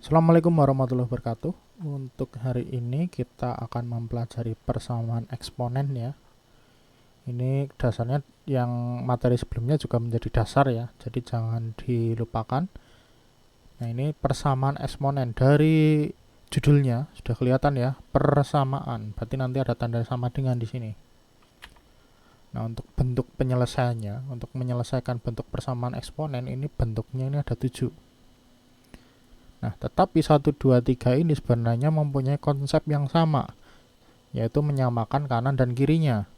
Assalamualaikum warahmatullahi wabarakatuh. Untuk hari ini kita akan mempelajari persamaan eksponen ya. Ini dasarnya yang materi sebelumnya juga menjadi dasar ya, jadi jangan dilupakan. Nah, ini persamaan eksponen dari judulnya sudah kelihatan ya, persamaan. Berarti nanti ada tanda sama dengan di sini. Nah, untuk bentuk penyelesaiannya, untuk menyelesaikan bentuk persamaan eksponen ini bentuknya ini ada 7. Nah, tetapi 1, 2, 3 ini sebenarnya mempunyai konsep yang sama, yaitu menyamakan kanan dan kirinya.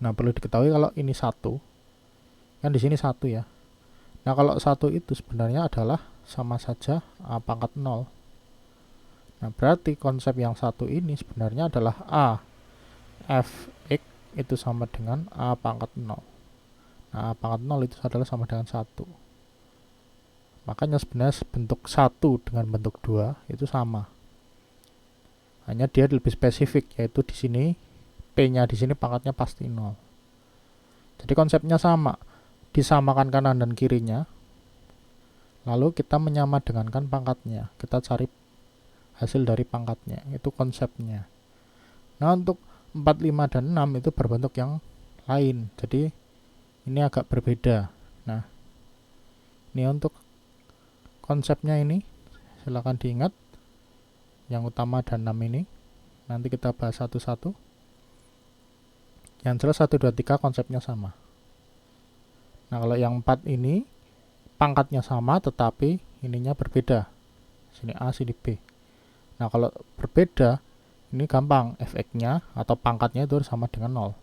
Nah, perlu diketahui kalau ini 1, kan di sini 1 ya. Nah, kalau 1 itu sebenarnya adalah sama saja A pangkat 0. Nah, berarti konsep yang 1 ini sebenarnya adalah A Fx itu sama dengan A pangkat 0. Nah, A pangkat 0 itu adalah sama dengan 1. Makanya sebenarnya bentuk 1 dengan bentuk 2 itu sama. Hanya dia lebih spesifik, yaitu di sini P-nya di sini pangkatnya pasti 0. Jadi konsepnya sama, disamakan kanan dan kirinya. Lalu kita menyamadengankan pangkatnya. Kita cari hasil dari pangkatnya, itu konsepnya. Nah, untuk 4, 5 dan 6 itu berbentuk yang lain. Jadi ini agak berbeda. Nah, ini untuk konsepnya ini silakan diingat. Yang utama dan 6 ini. Nanti kita bahas satu-satu. Yang jelas 1, 2, 3 konsepnya sama. Nah, kalau yang 4 ini pangkatnya sama tetapi ininya berbeda. Sini A, sini B. Nah, kalau berbeda ini gampang, fx-nya atau pangkatnya itu sama dengan 0.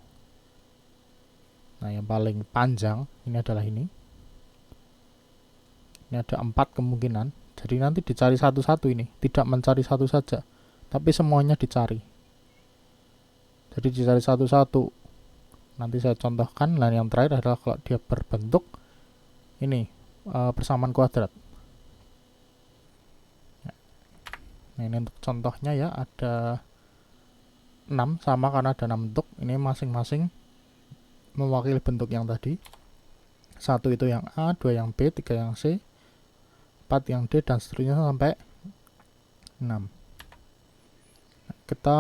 Nah, yang paling panjang ini adalah ini. Ini ada 4 kemungkinan. Jadi nanti dicari satu-satu ini, tidak mencari satu saja, tapi semuanya dicari. Jadi dicari satu-satu. Nanti saya contohkan. Dan yang terakhir adalah kalau dia berbentuk ini persamaan kuadrat. Nah, ini untuk contohnya ya, ada 6 sama karena ada 6 bentuk. Ini masing-masing mewakili bentuk yang tadi. 1 itu yang A, 2 yang B, 3 yang C, 4 yang D, dan seterusnya sampai 6. Nah, kita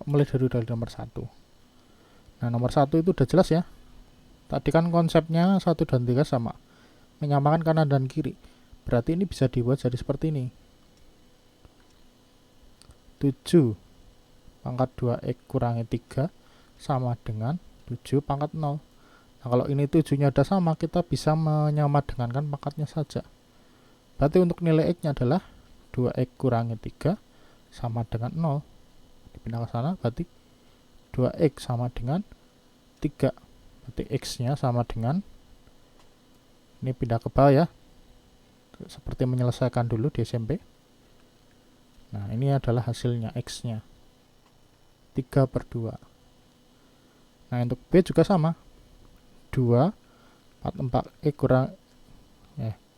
mulai dari nomor 1. Nah, nomor 1 itu udah jelas ya. Tadi kan konsepnya 1 dan 3 sama, menyamakan kanan dan kiri. Berarti ini bisa dibuat jadi seperti ini. 7 pangkat 2x kurangi 3 sama dengan 7 pangkat 0. Nah, kalau ini 7-nya udah sama, kita bisa menyamadengankan pangkatnya saja. Berarti untuk nilai x-nya adalah 2x kurangi 3 sama dengan 0. Dipindah ke sana, berarti 2x sama dengan 3. Berarti x-nya sama dengan, ini pindah ke bawah ya, seperti menyelesaikan dulu di SMP. Nah, ini adalah hasilnya x-nya 3/2. Nah, untuk B juga sama, 2 4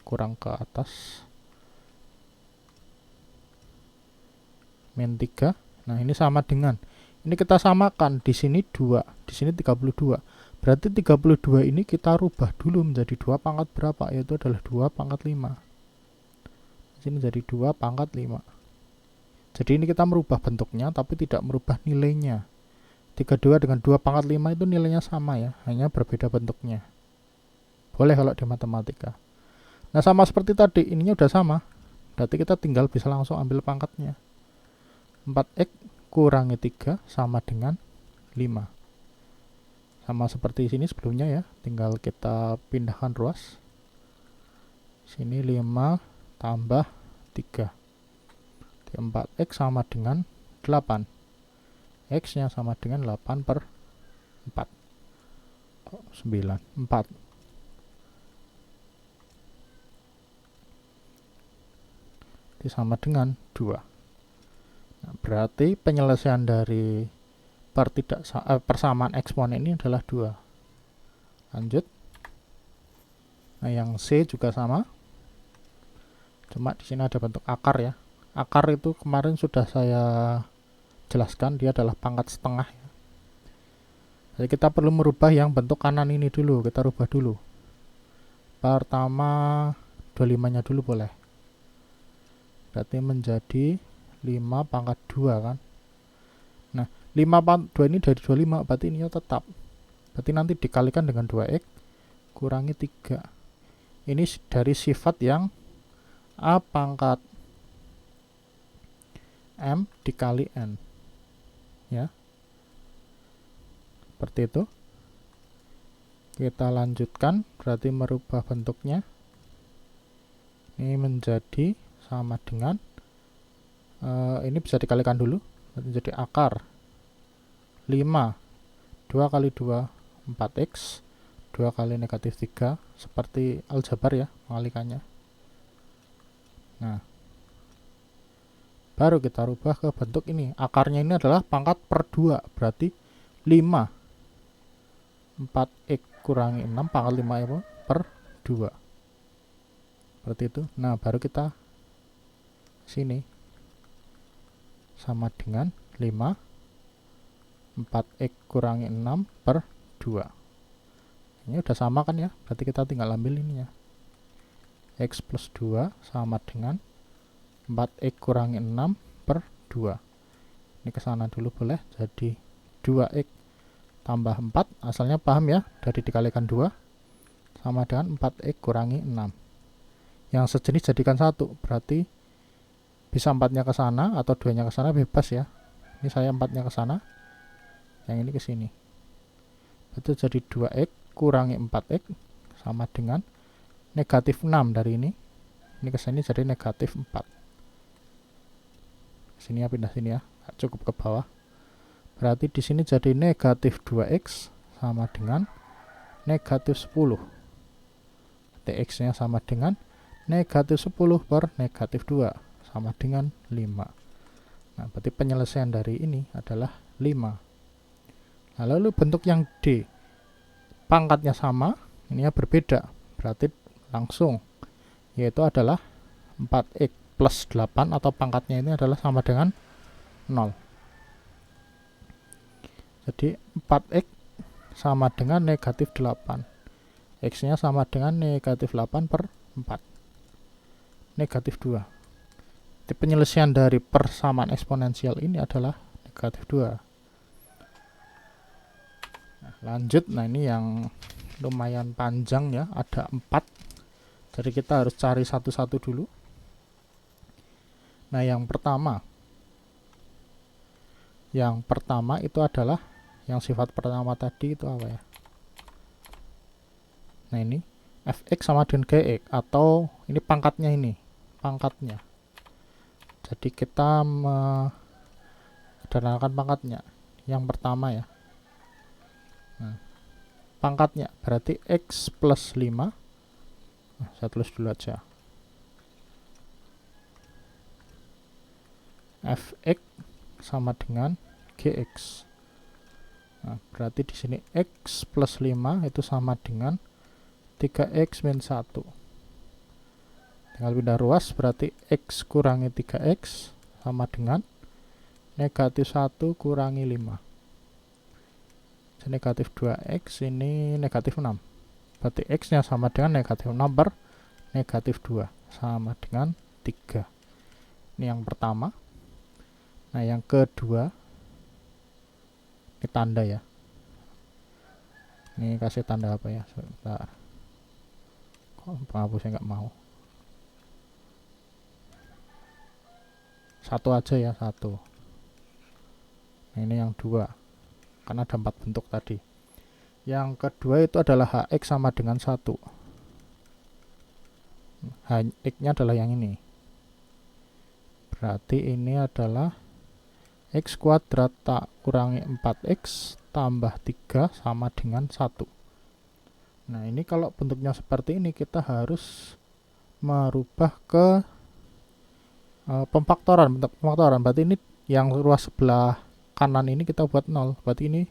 kurang ke atas min 3. Nah, ini sama dengan, ini kita samakan, di sini 2, di sini 32. Berarti 32 ini kita rubah dulu menjadi 2 pangkat berapa, yaitu adalah 2 pangkat 5. Di sini jadi 2 pangkat 5. Jadi ini kita merubah bentuknya tapi tidak merubah nilainya. 32 dengan 2 pangkat 5 itu nilainya sama ya, hanya berbeda bentuknya. Boleh kalau di matematika. Nah, sama seperti tadi, ininya udah sama. Berarti kita tinggal bisa langsung ambil pangkatnya. 4x kurangi 3 sama dengan 5. Sama seperti sini sebelumnya ya, tinggal kita pindahkan ruas. Sini 5 tambah 3. 4x sama dengan 8. X-nya sama dengan 8/4. 9. 4. Ini sama dengan 2. Nah, berarti penyelesaian dari persamaan eksponen ini adalah 2. Lanjut. Nah, yang C juga sama. Cuma di sini ada bentuk akar ya. Akar itu kemarin sudah saya jelaskan, dia adalah pangkat setengah ya. Jadi kita perlu merubah yang bentuk kanan ini dulu, kita rubah dulu. Pertama 25-nya dulu boleh. berarti menjadi 5 pangkat 2 kan. Nah 5 pangkat 2 ini dari 25, berarti ini tetap, berarti nanti dikalikan dengan 2x kurangi 3. Ini dari sifat yang A pangkat M dikali N ya, seperti itu. Kita lanjutkan, berarti merubah bentuknya. Ini menjadi sama dengan ini bisa dikalikan dulu, berarti jadi akar 5 2 kali 2 4x 2 kali negatif 3, seperti aljabar ya pengalikannya. Nah baru kita rubah ke bentuk ini. Akarnya ini adalah pangkat per 2, berarti 5 4x kurangi 6 pangkat 5 itu per 2, seperti itu. Nah baru kita sini sama dengan 5 4x kurangi 6 per 2. Ini udah sama kan ya, berarti kita tinggal ambil ini ya, x plus 2 sama dengan 4x kurangi 6 per 2. Ini kesana dulu boleh, jadi 2x tambah 4, asalnya paham ya, dari dikalikan 2 sama dengan 4x kurangi 6. Yang sejenis jadikan 1, berarti bisa 4-nya ke sana atau 2-nya ke sana, bebas ya. Ini saya 4-nya ke sana, yang ini ke sini. Itu jadi 2x kurangi 4x sama dengan negatif 6 dari ini. Ini ke sini jadi negatif 4. Sini ya, pindah sini ya, cukup ke bawah. Berarti di sini jadi negatif 2x sama dengan negatif 10. X-nya sama dengan negatif 10 per negatif 2 sama dengan 5. Nah, berarti penyelesaian dari ini adalah 5. Nah, lalu bentuk yang D, pangkatnya sama, ini ya berbeda, berarti langsung, yaitu adalah 4x plus 8, atau pangkatnya ini adalah sama dengan 0. Jadi 4x sama dengan negatif 8. X-nya sama dengan negatif 8 per 4. Negatif 2. Jadi penyelesaian dari persamaan eksponensial ini adalah negatif 2. Nah, lanjut, nah ini yang lumayan panjang ya, ada 4. Jadi kita harus cari satu-satu dulu. Nah yang pertama itu adalah yang sifat pertama tadi itu apa ya? Nah ini fx sama dengan gx, atau ini pangkatnya, ini pangkatnya. Jadi kita sederhanakan pangkatnya. Yang pertama ya. Nah, pangkatnya berarti x plus 5. Nah, saya tulis dulu aja. Fx sama dengan gx. Nah, berarti di sini x plus 5 itu sama dengan 3x min 1. Tinggal pindah ruas, berarti x kurangi 3x sama dengan negatif 1 kurangi 5. Jadi negatif 2x, ini negatif 6. Berarti x-nya sama dengan negatif 6 per negatif 2, sama dengan 3. Ini yang pertama. Nah yang kedua, ini tanda ya. Ini kasih tanda apa ya? Sebentar. Kok penghapusnya nggak mau? Satu aja ya, satu. Nah, ini yang dua, karena ada 4 bentuk tadi. Yang kedua itu adalah hx sama dengan 1. Hx-nya adalah yang ini. Berarti ini adalah x kuadrat tak kurangi 4x tambah 3 sama dengan 1. Nah ini kalau bentuknya seperti ini, kita harus merubah ke pemfaktoran, bentuk pemfaktoran. Berarti ini yang ruas sebelah kanan ini kita buat 0, berarti ini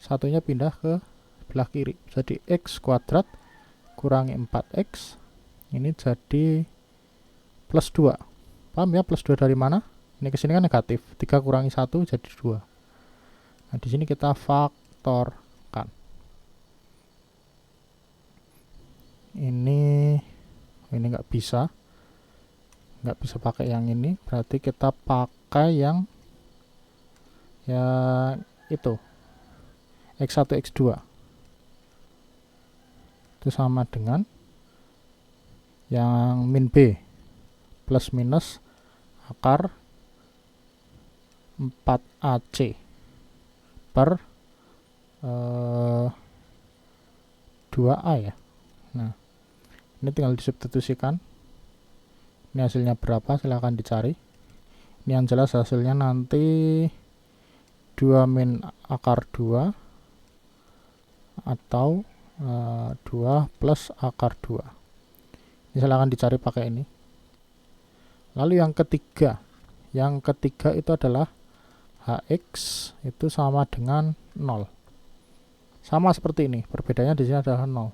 satunya pindah ke sebelah kiri. Jadi x kuadrat kurangi 4x, ini jadi plus 2. Paham ya, plus 2 dari mana? Ini kesini kan negatif, 3 kurangi 1 jadi 2. Nah di sini kita faktorkan. Ini nggak bisa, nggak bisa pakai yang ini, berarti kita pakai yang itu X1 X2 itu sama dengan yang min B plus minus akar 4AC per 2A ya. Nah, ini tinggal disubstitusikan. Ini hasilnya berapa, silahkan dicari. Ini yang jelas hasilnya nanti 2 min akar 2 atau 2 plus akar 2. Ini silahkan dicari pakai ini. Lalu yang ketiga itu adalah Hx itu sama dengan 0. Sama seperti ini, perbedaannya di sini adalah 0.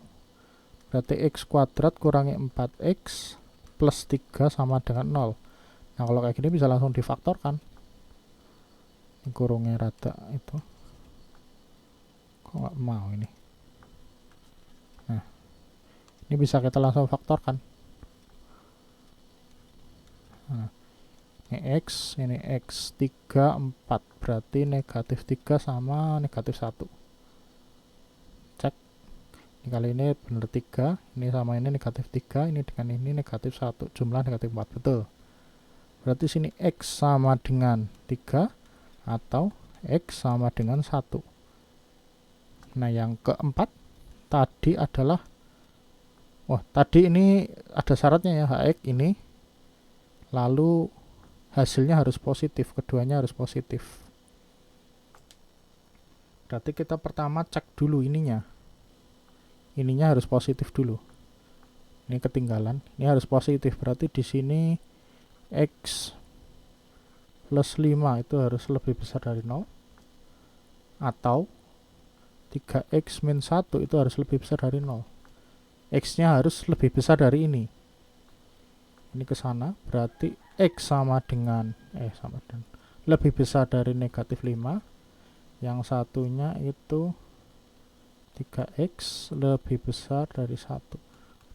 Berarti x kuadrat kurangi 4x plus 3 sama dengan 0. Nah, kalau kayak gini bisa langsung difaktorkan. Ini kurungnya rada itu. Kok nggak mau ini? Nah, ini bisa kita langsung faktorkan. Nah, ini x 3, 4. Berarti negatif 3 sama negatif 1. Cek. Ini kali ini benar 3. Ini sama ini negatif 3. Ini dengan ini negatif 1. Jumlah negatif 4. Betul. Berarti sini x sama dengan 3 atau x sama dengan 1. Nah, yang keempat tadi adalah, tadi ini ada syaratnya ya, Hx ini. Lalu hasilnya harus positif, keduanya harus positif. Berarti kita pertama cek dulu ininya. Ininya harus positif dulu. Ini ketinggalan. Ini harus positif. Berarti di sini x plus 5 itu harus lebih besar dari 0. Atau 3x min 1 itu harus lebih besar dari 0. X-nya harus lebih besar dari ini. Ini ke sana, berarti x sama dengan lebih besar dari negatif 5. Yang satunya itu 3x lebih besar dari 1.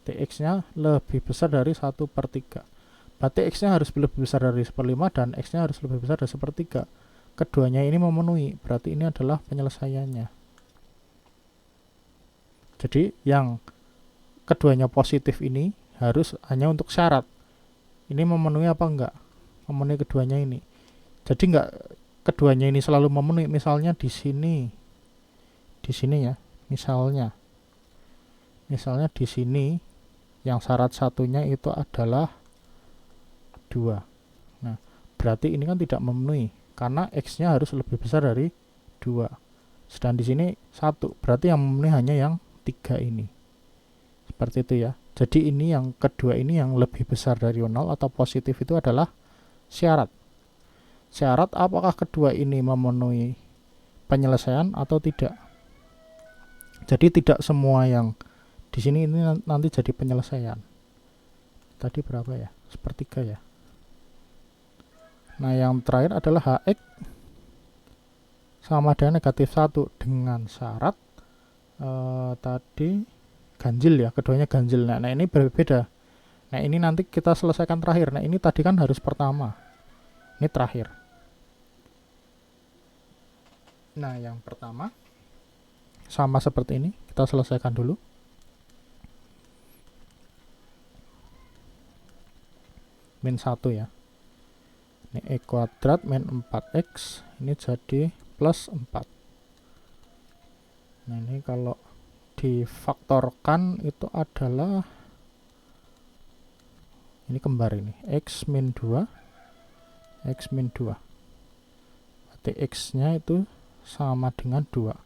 X-nya lebih besar dari 1/3. Berarti x-nya harus lebih besar dari 1/5 dan x-nya harus lebih besar dari 1/3. Keduanya ini memenuhi, berarti ini adalah penyelesaiannya. Jadi yang keduanya positif ini harus hanya untuk syarat. Ini memenuhi apa enggak? Memenuhi keduanya ini. Jadi enggak keduanya ini selalu memenuhi. Misalnya di sini ya. Misalnya di sini yang syarat satunya itu adalah 2. Nah, berarti ini kan tidak memenuhi karena x-nya harus lebih besar dari 2. Sedang di sini 1. Berarti yang memenuhi hanya yang 3 ini. Seperti itu ya. Jadi ini yang kedua ini yang lebih besar dari 0 atau positif itu adalah syarat. Syarat apakah kedua ini memenuhi penyelesaian atau tidak. Jadi tidak semua yang di sini ini nanti jadi penyelesaian. Tadi berapa ya? 1/3 ya. Nah, yang terakhir adalah Hx sama dengan negatif 1 dengan syarat tadi ganjil ya, keduanya ganjil. Nah, ini berbeda. Nah, ini nanti kita selesaikan terakhir. Nah, ini tadi kan harus pertama. Ini terakhir. Nah, yang pertama sama seperti ini, kita selesaikan dulu. Min 1 ya. Ini e kuadrat min 4x, ini jadi plus 4. Nah, ini kalau difaktorkan itu adalah ini kembar ini, x min 2 berarti x-nya itu sama dengan 2.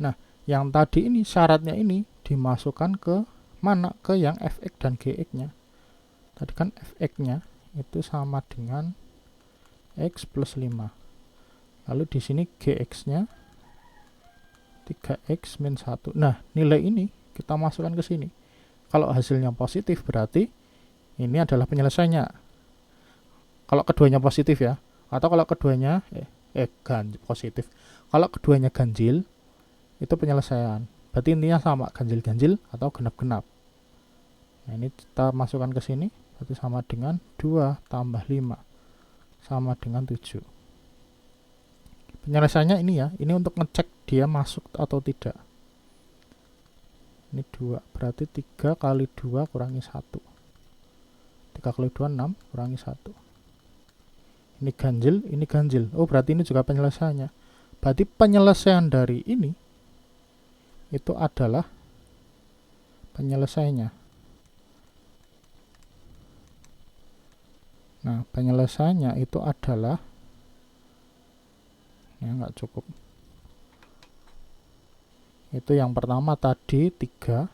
Nah, yang tadi ini syaratnya ini dimasukkan ke mana? Ke yang fx dan gx-nya. Tadi kan fx-nya itu sama dengan x plus 5. Lalu di sini gx-nya 3x min 1. Nah, nilai ini kita masukkan ke sini. Kalau hasilnya positif berarti ini adalah penyelesaiannya. Kalau keduanya positif ya. Atau kalau keduanya positif. Kalau keduanya ganjil itu penyelesaian. Berarti intinya sama, ganjil-ganjil atau genap-genap. Nah, ini kita masukkan ke sini. berarti sama dengan 2 tambah 5 sama dengan 7. Penyelesaiannya ini ya, ini untuk ngecek dia masuk atau tidak. Ini 2, berarti 3 kali 2 kurangi 1. 3 kali 2, 6, kurangi 1. Ini ganjil, ini ganjil. Oh, berarti ini juga penyelesaiannya. Berarti penyelesaian dari ini itu adalah penyelesaiannya. Nah, penyelesaiannya itu adalah, ya nggak cukup. Itu yang pertama tadi 3,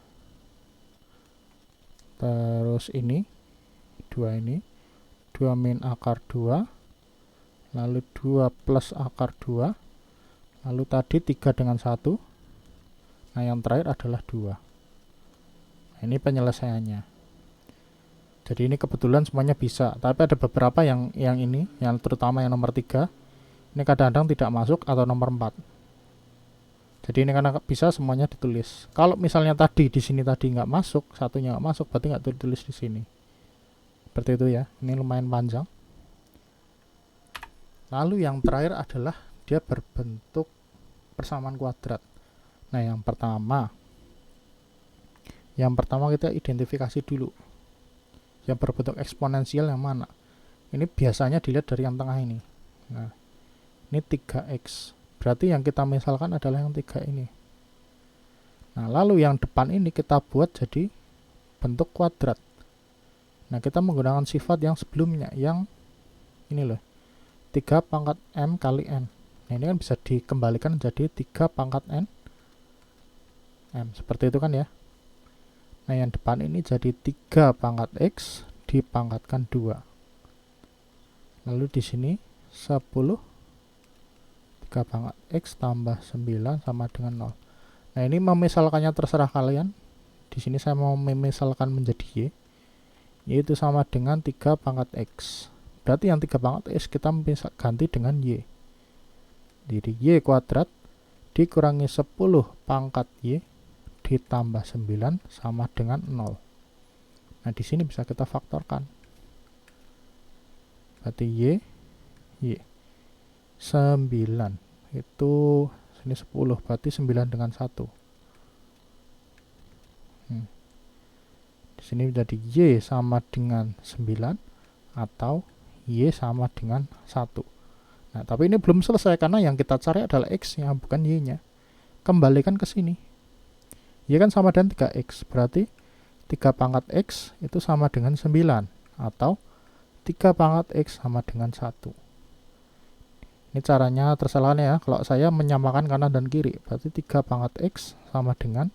terus ini 2, ini 2 min akar 2, lalu 2 plus akar 2, lalu tadi 3 dengan 1. Nah, yang terakhir adalah 2. Nah, ini penyelesaiannya. Jadi ini kebetulan semuanya bisa, tapi ada beberapa yang ini, yang terutama yang nomor 3, ini kadang-kadang tidak masuk, atau nomor 4. Jadi ini karena bisa semuanya ditulis. Kalau misalnya tadi di sini tadi nggak masuk, satunya nggak masuk, berarti nggak ditulis di sini. Seperti itu ya. Ini lumayan panjang. Lalu yang terakhir adalah dia berbentuk persamaan kuadrat. Nah, yang pertama kita identifikasi dulu. Yang berbentuk eksponensial yang mana? Ini biasanya dilihat dari yang tengah ini. Nah, ini 3x. Berarti yang kita misalkan adalah yang 3 ini. Nah, lalu yang depan ini kita buat jadi bentuk kuadrat. Nah, kita menggunakan sifat yang sebelumnya, yang ini loh, 3 pangkat m kali n. Nah, ini kan bisa dikembalikan jadi 3 pangkat n m. Seperti itu kan ya. Nah, yang depan ini jadi 3 pangkat x dipangkatkan 2. Lalu di sini 10 3 pangkat x tambah 9 sama dengan 0. Nah, ini memisalkannya terserah kalian. Di sini saya mau memisalkan menjadi y, yaitu sama dengan 3 pangkat x. Berarti yang 3 pangkat x kita ganti dengan y. Jadi y kuadrat dikurangi 10 pangkat y ditambah 9 sama dengan 0. Nah, di sini bisa kita faktorkan. Berarti y 9 itu sini 10, berarti 9 dengan 1. Di sini jadi y sama dengan 9 atau y sama dengan 1. Nah, tapi ini belum selesai karena yang kita cari adalah x-nya, bukan y-nya. Kembalikan ke sini. Y kan sama dengan 3x, berarti 3 pangkat x itu sama dengan 9 atau 3 pangkat x sama dengan 1. Ini caranya terserah ya. Kalau saya menyamakan kanan dan kiri, berarti 3 pangkat x sama dengan,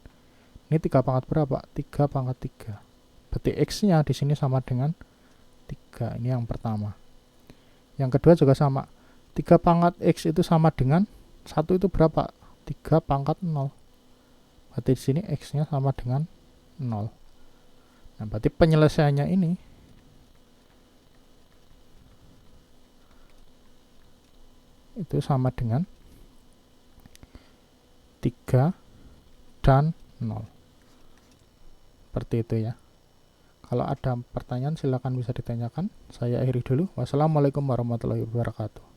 ini 3 pangkat berapa? 3 pangkat 3. Berarti x-nya di sini sama dengan 3. Ini yang pertama. Yang kedua juga sama. 3 pangkat x itu sama dengan 1 itu berapa? 3 pangkat 0. Berarti di sini x-nya sama dengan 0. Nah, berarti penyelesaiannya ini itu sama dengan 3 dan 0. Seperti itu ya. Kalau ada pertanyaan silakan bisa ditanyakan. Saya akhiri dulu. Wassalamualaikum warahmatullahi wabarakatuh.